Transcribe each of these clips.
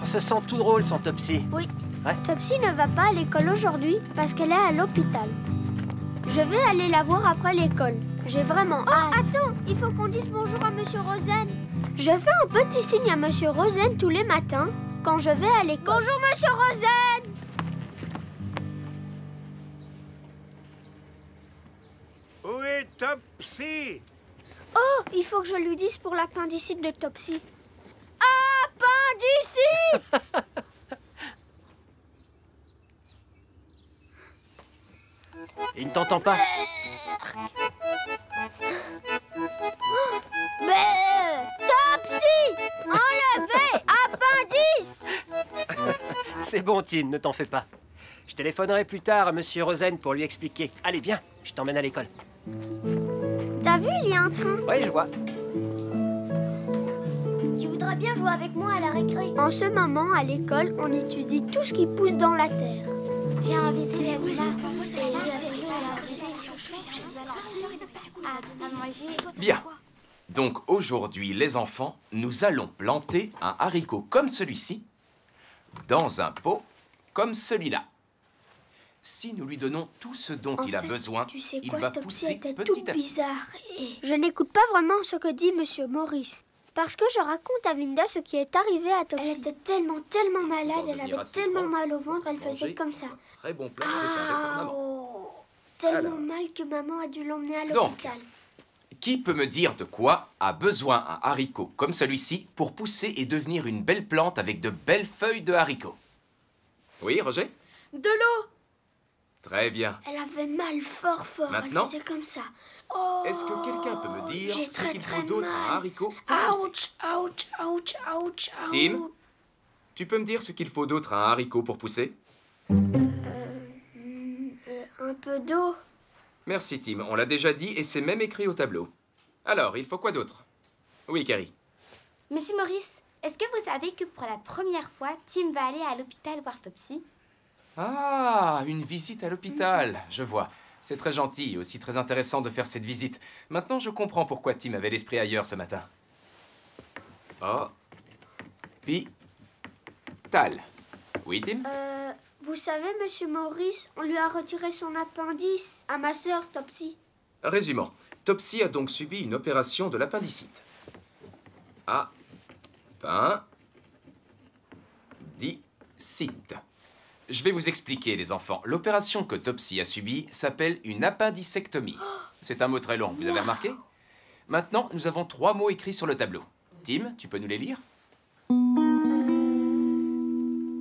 On se sent tout drôle sans Topsy. Oui. Ouais. Topsy ne va pas à l'école aujourd'hui parce qu'elle est à l'hôpital. Je vais aller la voir après l'école. J'ai vraiment hâte. Attends, il faut qu'on dise bonjour à Monsieur Rosen. Je fais un petit signe à Monsieur Rosen tous les matins quand je vais à l'école. Bonjour Monsieur Rosen. Où est Topsy? Oh, il faut que je lui dise pour l'appendicite de Topsy. Appendicite! Il ne t'entend pas. Topsy! Enlevez! Appendice! C'est bon, Tim, ne t'en fais pas. Je téléphonerai plus tard à Monsieur Rosen pour lui expliquer. Allez, viens, je t'emmène à l'école. T'as vu, il y a un train. Oui, je vois. Tu voudrais bien jouer avec moi à la récré? En ce moment, à l'école, on étudie tout ce qui pousse dans la terre. J'ai invité les Bien. Donc aujourd'hui, les enfants, nous allons planter un haricot comme celui-ci dans un pot comme celui-là. Si nous lui donnons tout ce dont il a besoin, tu sais il quoi, va Topsy pousser était petit tout à petit. bizarre. Et je n'écoute pas vraiment ce que dit Monsieur Maurice. Parce que je raconte à Vinda ce qui est arrivé à Topsy. Elle était tellement malade, elle avait tellement mal au ventre, elle faisait comme ça. Très bon plat préparé par maman. Oh, tellement Alors. mal que maman a dû l'emmener à Donc. l'hôpital. Qui peut me dire de quoi a besoin un haricot comme celui-ci pour pousser et devenir une belle plante avec de belles feuilles de haricot? Oui, Roger? De l'eau! Très bien. Elle avait mal fort. Maintenant, elle faisait comme ça. Oh, est-ce que quelqu'un peut me dire j'ai ce très, qu'il très faut d'autre à un mal. haricot pour pousser? Ouch. Tim, tu peux me dire ce qu'il faut d'autre à un haricot pour pousser? Un peu d'eau. Merci, Tim. On l'a déjà dit et c'est même écrit au tableau. Alors, il faut quoi d'autre? Oui, Carrie. Monsieur Maurice, est-ce que vous savez que pour la première fois, Tim va aller à l'hôpital voir Topsy? Ah, une visite à l'hôpital. Je vois. C'est très gentil et aussi très intéressant de faire cette visite. Maintenant, je comprends pourquoi Tim avait l'esprit ailleurs ce matin. Oh. Tal. Oui, Tim? Vous savez, Monsieur Maurice, on lui a retiré son appendice à ma sœur Topsy. Résumons. Topsy a donc subi une opération de l'appendicite. Appendicite. Je vais vous expliquer, les enfants. L'opération que Topsy a subie s'appelle une appendicectomie. C'est un mot très long, vous avez remarqué? Maintenant, nous avons 3 mots écrits sur le tableau. Tim, tu peux nous les lire?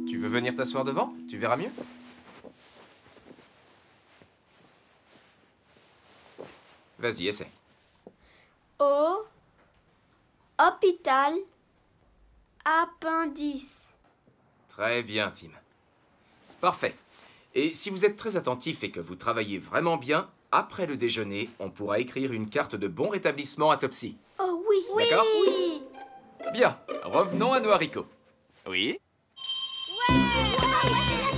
Tu veux venir t'asseoir devant? Tu verras mieux. Vas-y, essaie. Hôpital, appendice. Très bien, Tim. Parfait. Et si vous êtes très attentif et que vous travaillez vraiment bien, après le déjeuner, on pourra écrire une carte de bon rétablissement à Topsy. Oh oui. D'accord? Oui. Bien, revenons à nos haricots. Oui?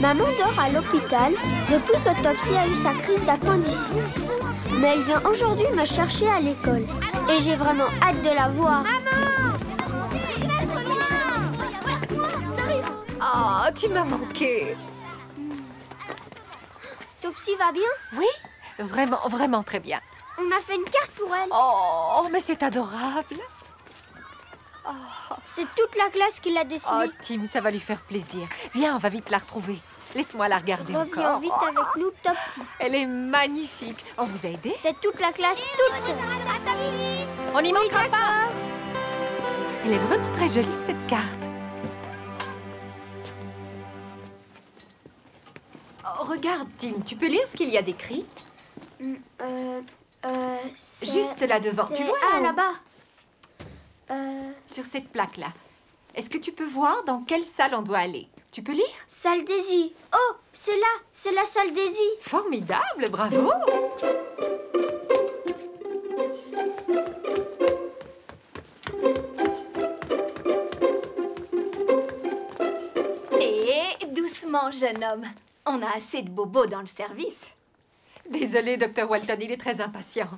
Maman dort à l'hôpital depuis que Topsy a eu sa crise d'appendicite. Mais elle vient aujourd'hui me chercher à l'école. Et j'ai vraiment hâte de la voir. Oh, tu m'as manqué. Topsy va bien? Oui, vraiment très bien. On a fait une carte pour elle. Oh, mais c'est adorable. C'est toute la classe qui l'a Oh, dessinée. Tim, ça va lui faire plaisir. Viens, on va vite la retrouver. Laisse-moi la regarder Reviens encore. vite avec nous, Topsy. Elle est magnifique. On vous a aidé? C'est toute la classe toute seule. On n'y manquera pas. Elle est vraiment très jolie, cette carte. Oh, regarde, Tim, tu peux lire ce qu'il y a d'écrit? Juste là devant, tu vois Ah, là-haut? là-bas. Sur cette plaque-là. Est-ce que tu peux voir dans quelle salle on doit aller? Tu peux lire? Salle Daisy. Oh, c'est là, c'est la salle Daisy. Formidable, bravo! Et doucement, jeune homme. On a assez de bobos dans le service. Désolé, Dr. Walton, il est très impatient.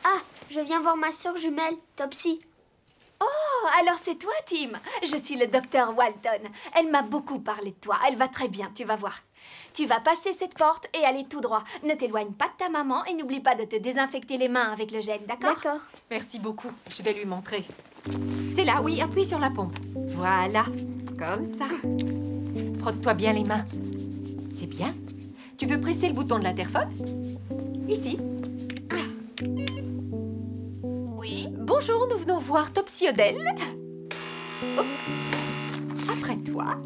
Ah, je viens voir ma sœur jumelle, Topsy. Oh, Alors c'est toi, Tim? Je suis le docteur Walton. Elle m'a beaucoup parlé de toi. Elle va très bien, tu vas voir. Tu vas passer cette porte et aller tout droit. Ne t'éloigne pas de ta maman et n'oublie pas de te désinfecter les mains avec le gel, d'accord? D'accord. Merci beaucoup. Je vais lui montrer. C'est là, oui, appuie sur la pompe. Voilà, comme ça. Frotte-toi bien les mains. C'est bien. Tu veux presser le bouton de l'interphone? Ici. Oui. Bonjour, nous venons voir Topsy Odell. Oh. Après toi.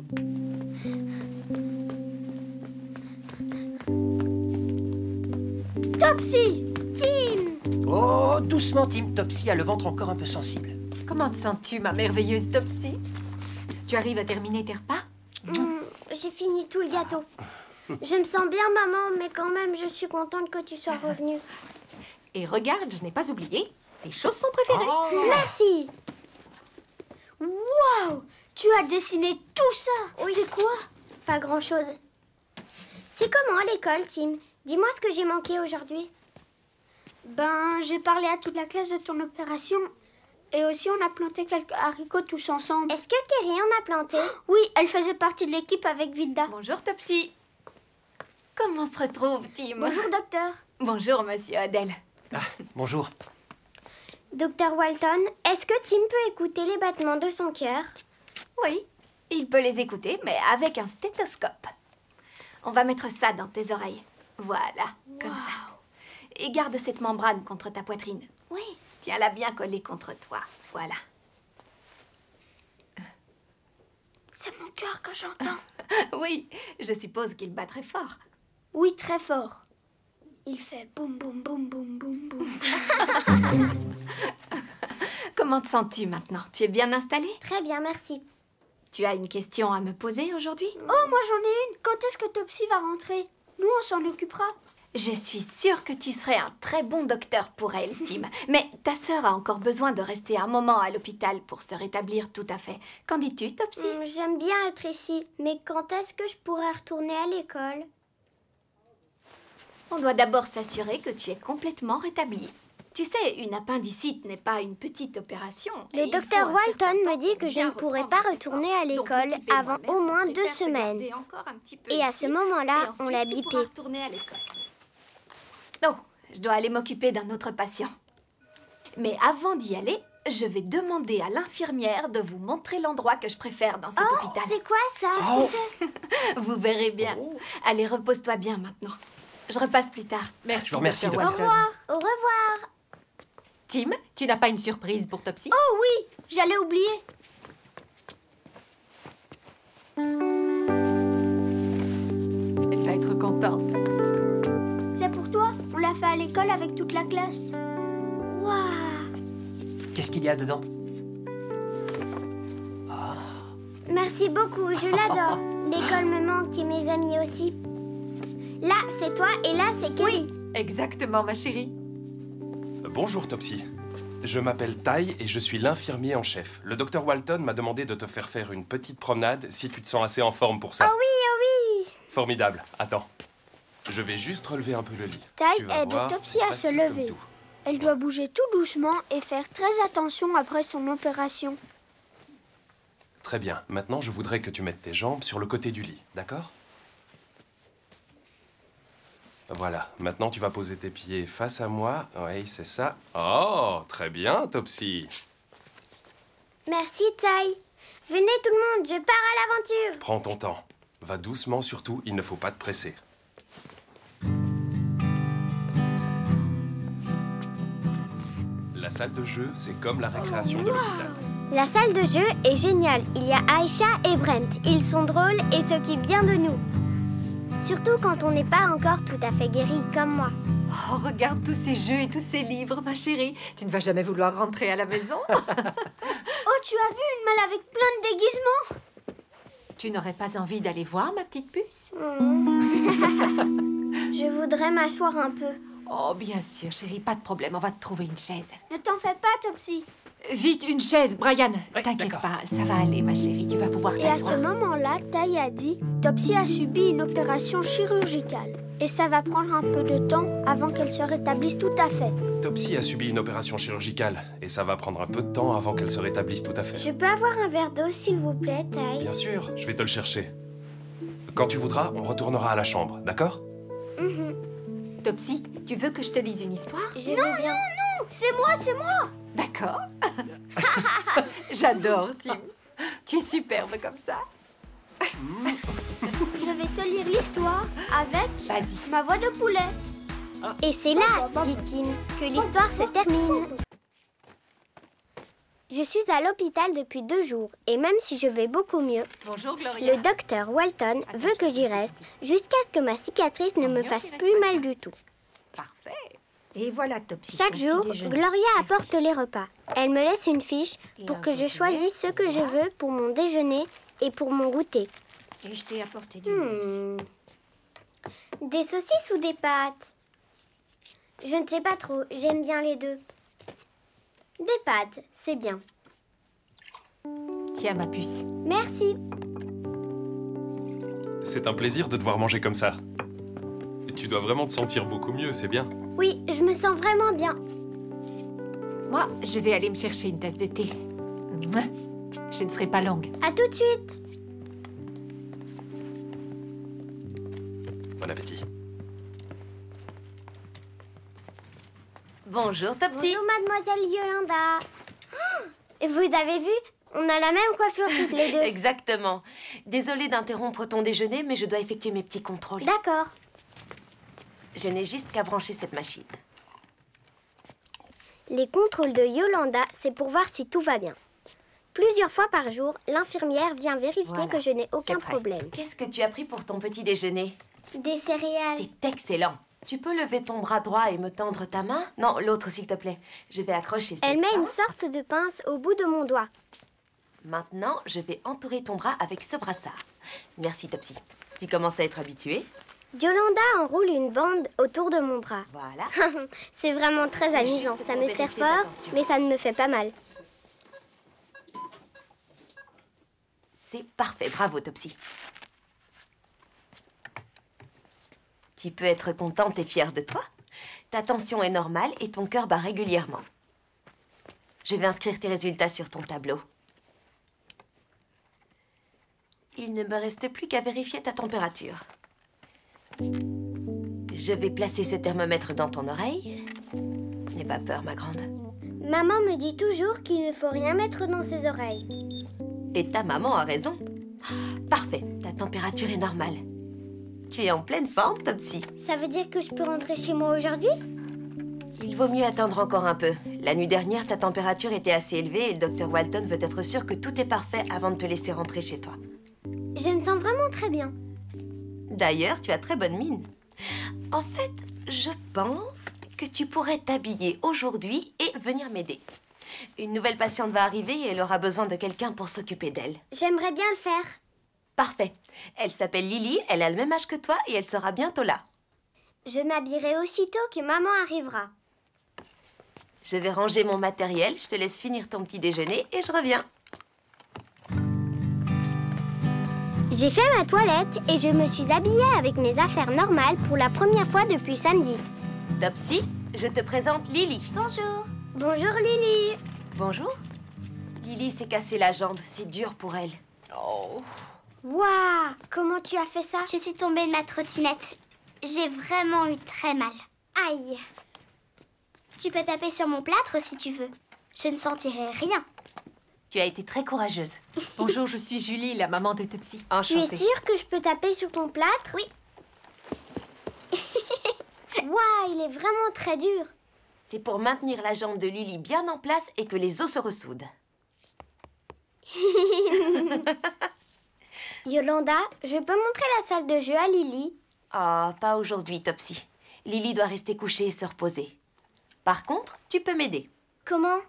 Topsy! Tim! Oh, doucement, Tim. Topsy a le ventre encore un peu sensible. Comment te sens-tu, ma merveilleuse Topsy? Tu arrives à terminer tes repas? J'ai fini tout le gâteau. Je me sens bien, maman, mais quand même, je suis contente que tu sois revenue. Et regarde, je n'ai pas oublié, tes chaussons préférées. Oh. Merci! Waouh! Tu as dessiné tout ça! Oui. C'est quoi? Pas grand-chose. C'est comment à l'école, Tim? Dis-moi ce que j'ai manqué aujourd'hui. Ben, j'ai parlé à toute la classe de ton opération. Et aussi, on a planté quelques haricots tous ensemble. Est-ce que Kerry en a planté? Oui, elle faisait partie de l'équipe avec Vilda. Bonjour, Topsy. Comment se retrouve, Tim? Bonjour, docteur. Bonjour, monsieur Odell. Ah, bonjour. Docteur Walton, est-ce que Tim peut écouter les battements de son cœur? Oui, il peut les écouter, mais avec un stéthoscope. On va mettre ça dans tes oreilles. Voilà, comme ça. Et garde cette membrane contre ta poitrine. Oui. Tiens-la bien collée contre toi. Voilà. C'est mon cœur que j'entends. Oui, je suppose qu'il bat très fort. Oui, très fort. Il fait boum, boum, boum, boum, boum, boum. Comment te sens-tu maintenant? Tu es bien installée? Très bien, merci. Tu as une question à me poser aujourd'hui? Oh, moi j'en ai une. Quand est-ce que Topsy va rentrer? Nous, on s'en occupera. Je suis sûre que tu serais un très bon docteur pour elle, Tim. Mais ta sœur a encore besoin de rester un moment à l'hôpital pour se rétablir tout à fait. Qu'en dis-tu, Topsy? J'aime bien être ici, mais quand est-ce que je pourrai retourner à l'école? On doit d'abord s'assurer que tu es complètement rétablie. Tu sais, une appendicite n'est pas une petite opération. Le docteur Walton me dit que je ne pourrai pas retourner à l'école avant au moins 2 semaines. Et à ce moment-là, on l'a bipé. Non, je dois aller m'occuper d'un autre patient. Mais avant d'y aller, je vais demander à l'infirmière de vous montrer l'endroit que je préfère dans cet hôpital. C'est quoi ça? Qu'est-ce que c'est? Vous verrez bien. Allez, repose-toi bien maintenant. Je repasse plus tard. Merci, Je vous remercie, Dr. Au Walton. revoir. Au revoir. Tim, tu n'as pas une surprise pour Topsy? Oh oui, j'allais oublier. Elle va être contente. C'est pour toi. On l'a fait à l'école avec toute la classe. Waouh. Qu'est-ce qu'il y a dedans? Merci beaucoup, je l'adore. L'école me manque et mes amis aussi. Là, c'est toi et là, c'est Kerry. Exactement, ma chérie. Bonjour Topsy. Je m'appelle Ty et je suis l'infirmier en chef. Le docteur Walton m'a demandé de te faire une petite promenade si tu te sens assez en forme pour ça. Oh oui, oh oui. Formidable. Attends. Je vais juste relever un peu le lit. Ty Tu vas aide voir, Topsy c'est à se facile comme lever. tout. Elle doit bouger tout doucement et faire très attention après son opération. Très bien. Maintenant, je voudrais que tu mettes tes jambes sur le côté du lit, d'accord? Voilà. Maintenant, tu vas poser tes pieds face à moi. Oui, c'est ça. Oh, très bien, Topsy. Merci, Ty. Venez tout le monde, je pars à l'aventure. Prends ton temps. Va doucement surtout, il ne faut pas te presser. La salle de jeu, c'est comme la récréation de l'hôpital. La salle de jeu est géniale. Il y a Aïcha et Brent. Ils sont drôles et s'occupent bien de nous. Surtout quand on n'est pas encore tout à fait guéri comme moi. Oh, regarde tous ces jeux et tous ces livres, ma chérie. Tu ne vas jamais vouloir rentrer à la maison? Oh, tu as vu une malle avec plein de déguisements? Tu n'aurais pas envie d'aller voir, ma petite puce? Je voudrais m'asseoir un peu. Oh, bien sûr, chérie, pas de problème. On va te trouver une chaise. Ne t'en fais pas, Topsy. Vite, une chaise, Brian. Oui, T'inquiète d'accord. pas, ça va aller, ma chérie. Tu vas pouvoir Et à ce t'asseoir. moment-là, Ty a dit, Topsy a subi une opération chirurgicale. Et ça va prendre un peu de temps avant qu'elle se rétablisse tout à fait. Topsy a subi une opération chirurgicale et ça va prendre un peu de temps avant qu'elle se rétablisse tout à fait. Je peux avoir un verre d'eau, s'il vous plaît, Taille? Bien sûr, je vais te le chercher. Quand tu voudras, on retournera à la chambre, d'accord? Topsy, tu veux que je te lise une histoire? Non, c'est moi. D'accord. J'adore, Tim. Tu es superbe comme ça. Je vais te lire l'histoire avec Vas-y. ma voix de poulet. Et c'est là, dit Tim, que l'histoire se termine. Je suis à l'hôpital depuis 2 jours et même si je vais beaucoup mieux, Bonjour, Gloria. le docteur Walton veut que j'y reste jusqu'à ce que ma cicatrice ne me fasse plus mal du tout. Parfait. Et voilà, Topsy. Chaque ton jour, petit déjeuner. Gloria apporte les repas. Elle me laisse une fiche pour que je choisisse ce que je veux pour mon déjeuner et pour mon goûter. Et je t'ai apporté du lait aussi. Des saucisses ou des pâtes? Je ne sais pas trop, j'aime bien les deux. Des pâtes, c'est bien. Tiens, ma puce. Merci. C'est un plaisir de te voir manger comme ça. Et tu dois vraiment te sentir beaucoup mieux, c'est bien. Oui, je me sens vraiment bien. Moi, je vais aller me chercher une tasse de thé. Mouah. Je ne serai pas longue. À tout de suite. Bon appétit. Bonjour, Topsy. Bonjour, mademoiselle Yolanda. Oh, vous avez vu? On a la même coiffure toutes les deux. Exactement. Désolée d'interrompre ton déjeuner, mais je dois effectuer mes petits contrôles. D'accord. Je n'ai juste qu'à brancher cette machine. Les contrôles de Yolanda, c'est pour voir si tout va bien. Plusieurs fois par jour, l'infirmière vient vérifier Voilà, que je n'ai aucun c'est prêt. problème. Qu'est-ce que tu as pris pour ton petit déjeuner? Des céréales. C'est excellent. Tu peux lever ton bras droit et me tendre ta main? Non, l'autre, s'il te plaît. Je vais accrocher cette Elle met une pince. sorte de pince au bout de mon doigt. Maintenant, je vais entourer ton bras avec ce brassard. Merci, Topsy. Tu commences à être habituée. Yolanda enroule une bande autour de mon bras. Voilà. C'est vraiment très amusant. Juste Ça pour me serre vérifier fort, ta tension. mais ça ne me fait pas mal. C'est parfait. Bravo, Topsy. Tu peux être contente et fière de toi. Ta tension est normale et ton cœur bat régulièrement. Je vais inscrire tes résultats sur ton tableau. Il ne me reste plus qu'à vérifier ta température. Je vais placer ce thermomètre dans ton oreille. N'aie pas peur, ma grande. Maman me dit toujours qu'il ne faut rien mettre dans ses oreilles. Et ta maman a raison. Parfait, ta température est normale. Tu es en pleine forme, Topsy. Ça veut dire que je peux rentrer chez moi aujourd'hui? Il vaut mieux attendre encore un peu. La nuit dernière, ta température était assez élevée et le docteur Walton veut être sûr que tout est parfait avant de te laisser rentrer chez toi. Je me sens vraiment très bien. D'ailleurs, tu as très bonne mine. En fait, je pense que tu pourrais t'habiller aujourd'hui et venir m'aider. Une nouvelle patiente va arriver et elle aura besoin de quelqu'un pour s'occuper d'elle. J'aimerais bien le faire. Parfait. Elle s'appelle Lily, elle a le même âge que toi et elle sera bientôt là. Je m'habillerai aussitôt que maman arrivera. Je vais ranger mon matériel, je te laisse finir ton petit déjeuner et je reviens. J'ai fait ma toilette et je me suis habillée avec mes affaires normales pour la première fois depuis samedi. Topsy, je te présente Lily. Bonjour. Bonjour Lily. Bonjour. Lily s'est cassé la jambe, c'est dur pour elle. Oh. Waouh, comment tu as fait ça? Je suis tombée de ma trottinette. J'ai vraiment eu très mal. Aïe. Tu peux taper sur mon plâtre si tu veux. Je ne sentirai rien. Tu as été très courageuse. Bonjour, je suis Julie, la maman de Topsy. Tu es Enchantée. sûre que je peux taper sur ton plâtre? Oui. Waouh, il est vraiment très dur. C'est pour maintenir la jambe de Lily bien en place et que les os se ressoudent. Yolanda, je peux montrer la salle de jeu à Lily? Ah, pas aujourd'hui, Topsy. Lily doit rester couchée et se reposer. Par contre, tu peux m'aider. Comment?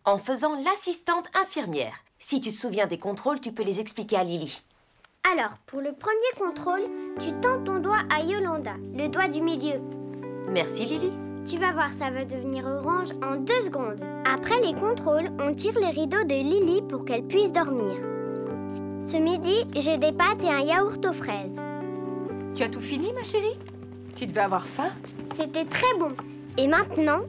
En faisant l'assistante infirmière. Si tu te souviens des contrôles, tu peux les expliquer à Lily. Alors, pour le premier contrôle, tu tends ton doigt à Yolanda, le doigt du milieu. Merci, Lily. Tu vas voir, ça va devenir orange en 2 secondes. Après les contrôles, on tire les rideaux de Lily pour qu'elle puisse dormir. Ce midi, j'ai des pâtes et un yaourt aux fraises. Tu as tout fini, ma chérie? Tu devais avoir faim. C'était très bon. Et maintenant...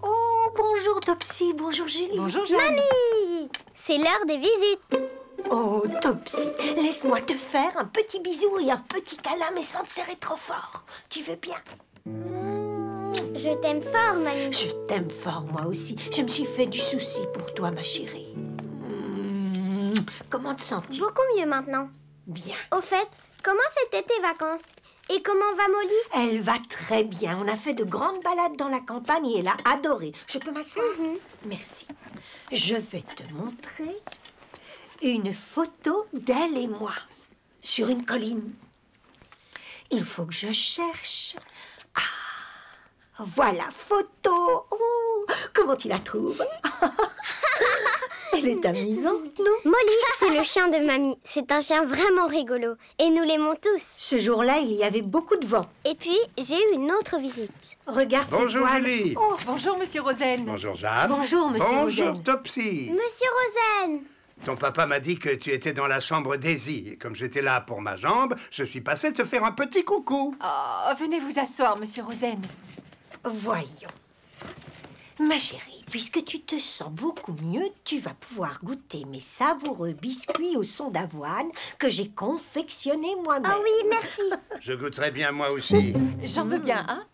Oh, bonjour Topsy, bonjour Julie. Bonjour, Jeanne. Mamie! C'est l'heure des visites. Oh, Topsy, laisse-moi te faire un petit bisou et un petit câlin, mais sans te serrer trop fort. Tu veux bien? Je t'aime fort, mamie. Je t'aime fort, moi aussi. Je me suis fait du souci pour toi, ma chérie. Comment te sens-tu? Beaucoup mieux maintenant. Bien. Au fait, comment c'était tes vacances? Et comment va Molly? Elle va très bien. On a fait de grandes balades dans la campagne et elle a adoré. Je peux m'asseoir? Merci. Je vais te montrer une photo d'elle et moi sur une colline. Il faut que je cherche. Ah, voilà, photo. Oh, comment tu la trouves? Elle est amusante, non? Molly, c'est le chien de mamie. C'est un chien vraiment rigolo. Et nous l'aimons tous. Ce jour-là, il y avait beaucoup de vent. Et puis, j'ai eu une autre visite. Regarde cette Bonjour toile. Julie. Oh, bonjour, monsieur Rosen. Bonjour Jeanne. Bonjour, monsieur Bonjour Rosen. Topsy. Monsieur Rosen! Ton papa m'a dit que tu étais dans la chambre d'Aisy. Et comme j'étais là pour ma jambe, je suis passé te faire un petit coucou. Oh, venez vous asseoir, monsieur Rosen. Voyons. Ma chérie, puisque tu te sens beaucoup mieux, tu vas pouvoir goûter mes savoureux biscuits au son d'avoine que j'ai confectionnés moi-même. Oh oui, merci. Je goûterai bien moi aussi. J'en veux bien, hein?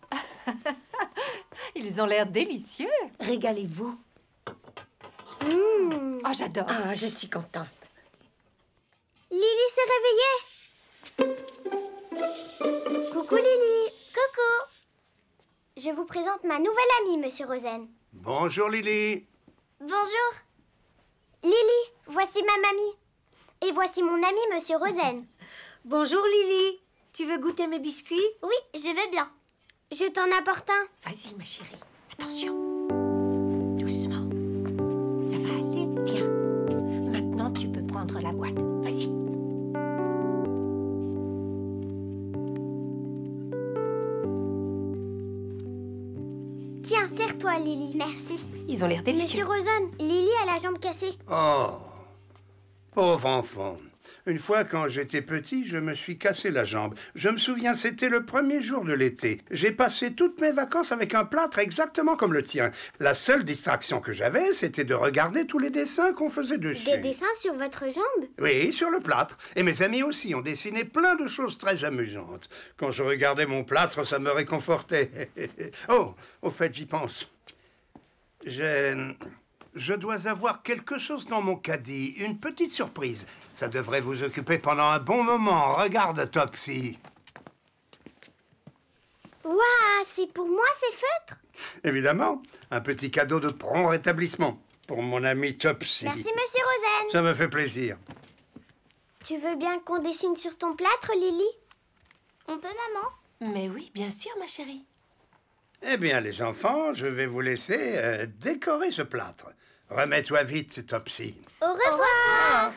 Ils ont l'air délicieux. Régalez-vous. Oh, j'adore. Ah, je suis contente. Lily s'est réveillée. Coucou Lily. Coucou. Je vous présente ma nouvelle amie, monsieur Rosen. Bonjour Lily. Bonjour. Lily, voici ma mamie. Et voici mon ami, monsieur Rosen. Bonjour Lily. Tu veux goûter mes biscuits? Oui, je veux bien. Je t'en apporte un. Vas-y, ma chérie. Attention. Doucement. Ça va aller. Tiens. Maintenant, tu peux prendre la boîte. Vas-y. Tiens, serre-toi, Lily. Merci. Ils ont l'air délicieux. Monsieur Rosen, Lily a la jambe cassée. Oh, pauvre enfant. Une fois, quand j'étais petit, je me suis cassé la jambe. Je me souviens, c'était le premier jour de l'été. J'ai passé toutes mes vacances avec un plâtre exactement comme le tien. La seule distraction que j'avais, c'était de regarder tous les dessins qu'on faisait dessus. Des dessins sur votre jambe? Oui, sur le plâtre. Et mes amis aussi ont dessiné plein de choses très amusantes. Quand je regardais mon plâtre, ça me réconfortait. Oh, au fait, j'y pense. Je dois avoir quelque chose dans mon caddie, une petite surprise. Ça devrait vous occuper pendant un bon moment. Regarde, Topsy. Waouh, c'est pour moi ces feutres? Évidemment, un petit cadeau de prompt rétablissement pour mon ami Topsy. Merci, monsieur Rosen. Ça me fait plaisir. Tu veux bien qu'on dessine sur ton plâtre, Lily? On peut, maman? Mais oui, bien sûr, ma chérie. Eh bien, les enfants, je vais vous laisser décorer ce plâtre. Remets-toi vite, Topsy. Au revoir.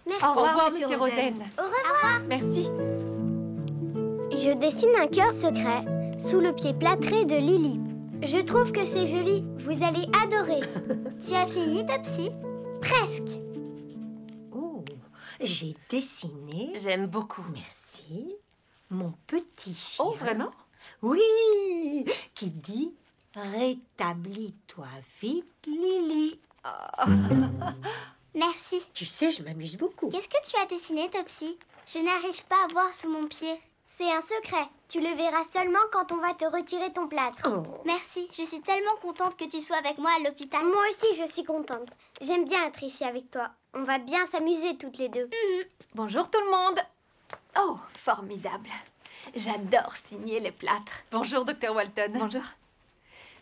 Merci. Au revoir, monsieur Rosen. Au revoir. Merci. Je dessine un cœur secret sous le pied plâtré de Lily. Je trouve que c'est joli. Vous allez adorer. Tu as fini, Topsy? Presque. Oh, j'ai dessiné. J'aime beaucoup. Merci. Mon petit chien. Oh, vraiment? Oui, qui dit « Rétablis-toi vite, Lily Merci. » Tu sais, je m'amuse beaucoup. Qu'est-ce que tu as dessiné, Topsy? Je n'arrive pas à voir sous mon pied. C'est un secret. Tu le verras seulement quand on va te retirer ton plâtre. Oh. Merci. Je suis tellement contente que tu sois avec moi à l'hôpital. Moi aussi, je suis contente. J'aime bien être ici avec toi. On va bien s'amuser toutes les deux. Bonjour tout le monde. Oh, formidable. J'adore signer les plâtres. Bonjour, docteur Walton. Bonjour.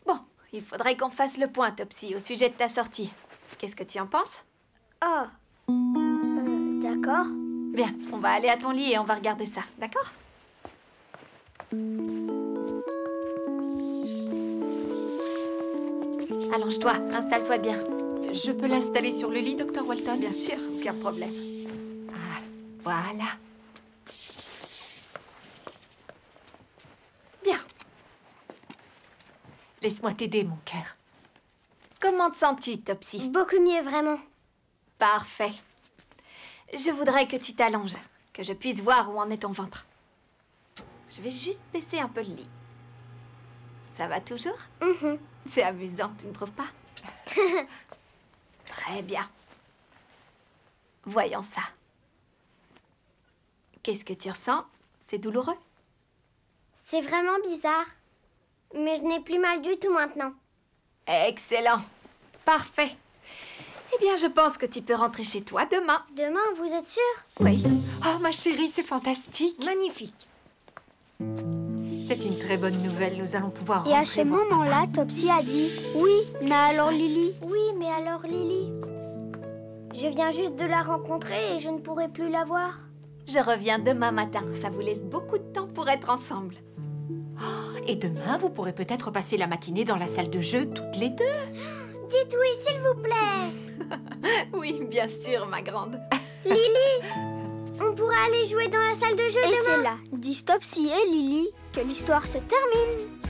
Bon, il faudrait qu'on fasse le point, Topsy, au sujet de ta sortie. Qu'est-ce que tu en penses? Oh. D'accord. Bien, on va aller à ton lit et on va regarder ça, d'accord? Allonge-toi, installe-toi bien. Je peux l'installer sur le lit, docteur Walton? Bien sûr, aucun problème. Ah, voilà. Bien. Laisse-moi t'aider, mon cœur. Comment te sens-tu, Topsy? Beaucoup mieux, vraiment. Parfait. Je voudrais que tu t'allonges, que je puisse voir où en est ton ventre. Je vais juste baisser un peu le lit. Ça va toujours? Mhm. C'est amusant, tu ne trouves pas? Très bien. Voyons ça. Qu'est-ce que tu ressens? C'est douloureux? C'est vraiment bizarre. Mais je n'ai plus mal du tout maintenant. Excellent. Parfait. Eh bien, je pense que tu peux rentrer chez toi demain. Demain, vous êtes sûre? Oui. Oh, ma chérie, c'est fantastique. Magnifique. C'est une très bonne nouvelle. Nous allons pouvoir Et à rentrer ce voir moment-là, Topsy a dit « Oui, mais alors Lily ?» Oui, mais alors Lily? Je viens juste de la rencontrer et je ne pourrai plus la voir. Je reviens demain matin. Ça vous laisse beaucoup de temps pour être ensemble. Oh, et demain, vous pourrez peut-être passer la matinée dans la salle de jeu toutes les deux. Dites oui, s'il vous plaît. Oui, bien sûr, ma grande. Lily, on pourra aller jouer dans la salle de jeu Et demain. c'est là, disent Topsy et Lily, que l'histoire se termine.